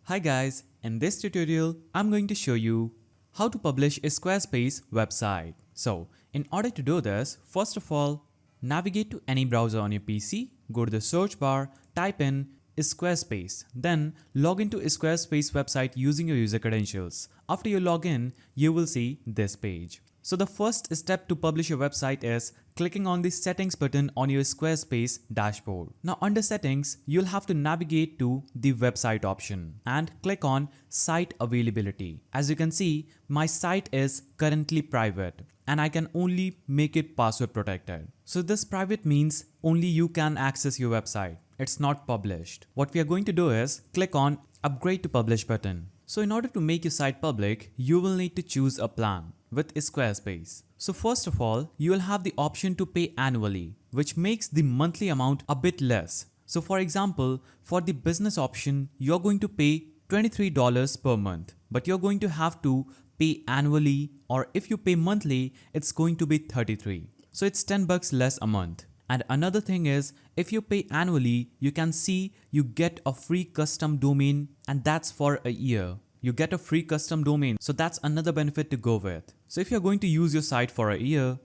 Hi guys, in this tutorial, I'm going to show you how to publish a Squarespace website. So, in order to do this, first of all, navigate to any browser on your PC, go to the search bar, type in Squarespace, then log into a Squarespace website using your user credentials. After you log in, you will see this page. So the first step to publish your website is clicking on the settings button on your Squarespace dashboard. Now under settings, you'll have to navigate to the website option and click on site availability. As you can see, my site is currently private and I can only make it password protected. So this private means only you can access your website. It's not published. What we are going to do is click on upgrade to publish button. So in order to make your site public, you will need to choose a plan with Squarespace. So first of all, you will have the option to pay annually, which makes the monthly amount a bit less. So for example, for the business option, you're going to pay $23 per month, but you're going to have to pay annually, or if you pay monthly, it's going to be $33. So it's $10 less a month. And another thing is, if you pay annually, you can see you get a free custom domain, and that's for a year. You get a free custom domain, so that's another benefit to go with. So if you're going to use your site for a year,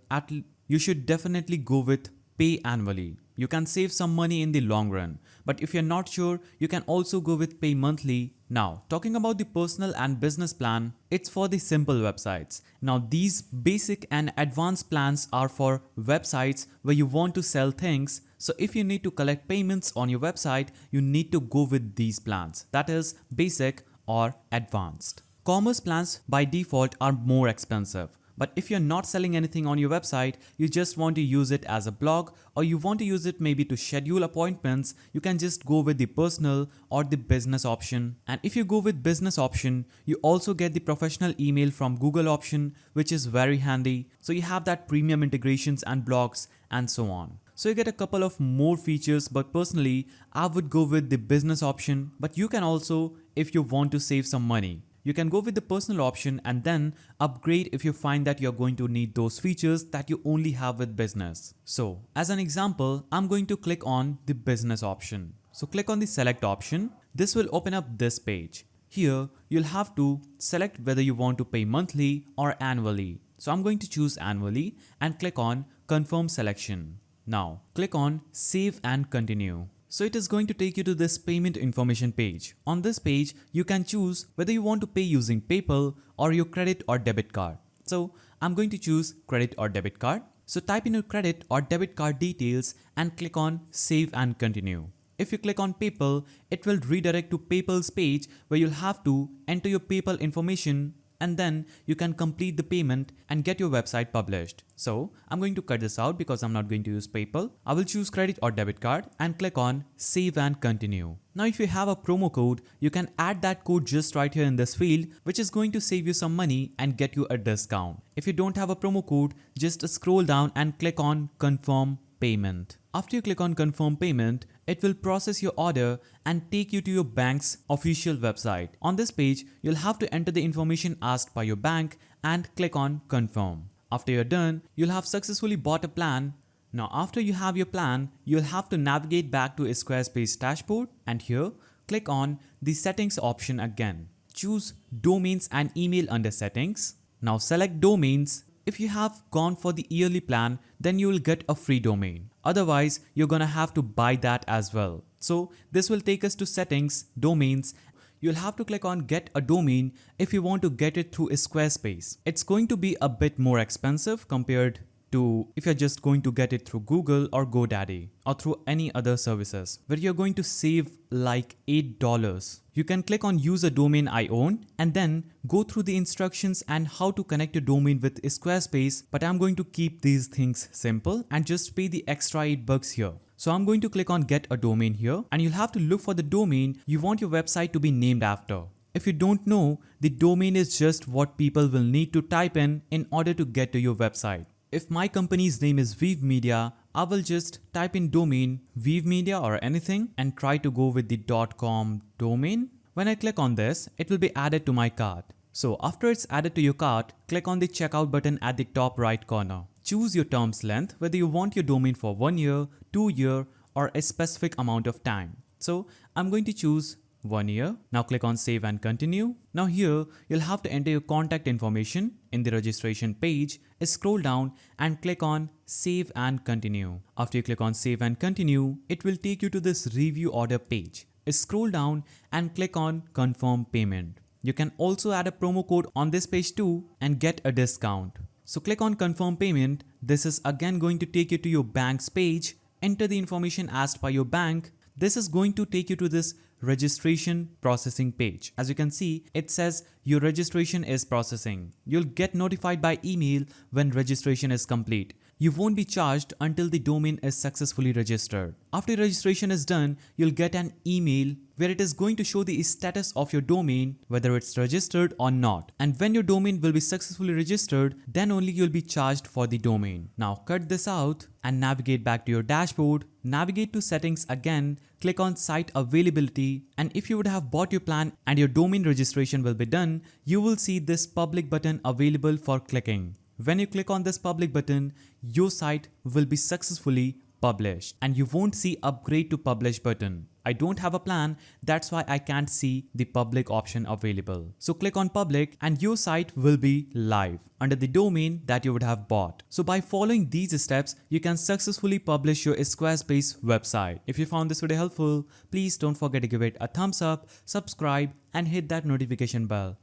you should definitely go with pay annually. You can save some money in the long run, but if you're not sure, you can also go with pay monthly. Now, talking about the personal and business plan, it's for the simple websites. Now, these basic and advanced plans are for websites where you want to sell things. So if you need to collect payments on your website, you need to go with these plans. That is basic or advanced. Commerce plans by default are more expensive. But if you're not selling anything on your website, you just want to use it as a blog, or you want to use it maybe to schedule appointments, you can just go with the personal or the business option. And if you go with business option, you also get the professional email from Google option, which is very handy. So you have that premium integrations and blogs and so on. So you get a couple of more features, but personally, I would go with the business option. But you can also, if you want to save some money, you can go with the personal option and then upgrade if you find that you're going to need those features that you only have with business. So as an example, I'm going to click on the business option. So click on the select option. This will open up this page. Here, you'll have to select whether you want to pay monthly or annually. So I'm going to choose annually and click on confirm selection. Now click on save and continue. So it is going to take you to this payment information page. On this page, you can choose whether you want to pay using PayPal or your credit or debit card. So I'm going to choose credit or debit card. So type in your credit or debit card details and click on save and continue. If you click on PayPal, it will redirect to PayPal's page where you'll have to enter your PayPal information and then you can complete the payment and get your website published. So I'm going to cut this out because I'm not going to use PayPal. I will choose credit or debit card and click on save and continue. Now if you have a promo code, you can add that code just right here in this field, which is going to save you some money and get you a discount. If you don't have a promo code, just scroll down and click on confirm payment. After you click on confirm payment, it will process your order and take you to your bank's official website. On this page, you'll have to enter the information asked by your bank and click on confirm. After you're done, you'll have successfully bought a plan. Now after you have your plan, you'll have to navigate back to a Squarespace dashboard and here, click on the settings option again. Choose domains and email under settings. Now select domains. If you have gone for the yearly plan, then you will get a free domain. Otherwise, you're gonna have to buy that as well. So this will take us to settings, domains. You'll have to click on get a domain if you want to get it through a Squarespace. It's going to be a bit more expensive compared to if you're just going to get it through Google or GoDaddy or through any other services where you're going to save like $8. You can click on use a domain I own and then go through the instructions and how to connect a domain with Squarespace, but I'm going to keep these things simple and just pay the extra $8 here. So I'm going to click on get a domain here and you'll have to look for the domain you want your website to be named after. If you don't know, the domain is just what people will need to type in order to get to your website. If my company's name is Vive Media, I will just type in domain Vive Media or anything and try to go with the .com domain. When I click on this, it will be added to my cart. So after it's added to your cart, click on the checkout button at the top right corner. Choose your term's length, whether you want your domain for 1 year, 2 year, or a specific amount of time. So I'm going to choose 1 year. Now click on save and continue. Now here you'll have to enter your contact information in the registration page. Scroll down and click on save and continue. After you click on save and continue, it will take you to this review order page. Scroll down and click on confirm payment. You can also add a promo code on this page too and get a discount. So click on confirm payment. This is again going to take you to your bank's page. Enter the information asked by your bank. This is going to take you to this registration processing page. As you can see, it says your registration is processing. You'll get notified by email when registration is complete. You won't be charged until the domain is successfully registered. After registration is done, you'll get an email where it is going to show the status of your domain, whether it's registered or not. And when your domain will be successfully registered, then only you'll be charged for the domain. Now cut this out and navigate back to your dashboard. Navigate to settings again, click on site availability, and if you would have bought your plan and your domain registration will be done, you will see this public button available for clicking. When you click on this public button, your site will be successfully published and you won't see upgrade to publish button. I don't have a plan, that's why I can't see the public option available. So click on public and your site will be live under the domain that you would have bought. So by following these steps, you can successfully publish your Squarespace website. If you found this video helpful, please don't forget to give it a thumbs up, subscribe and hit that notification bell.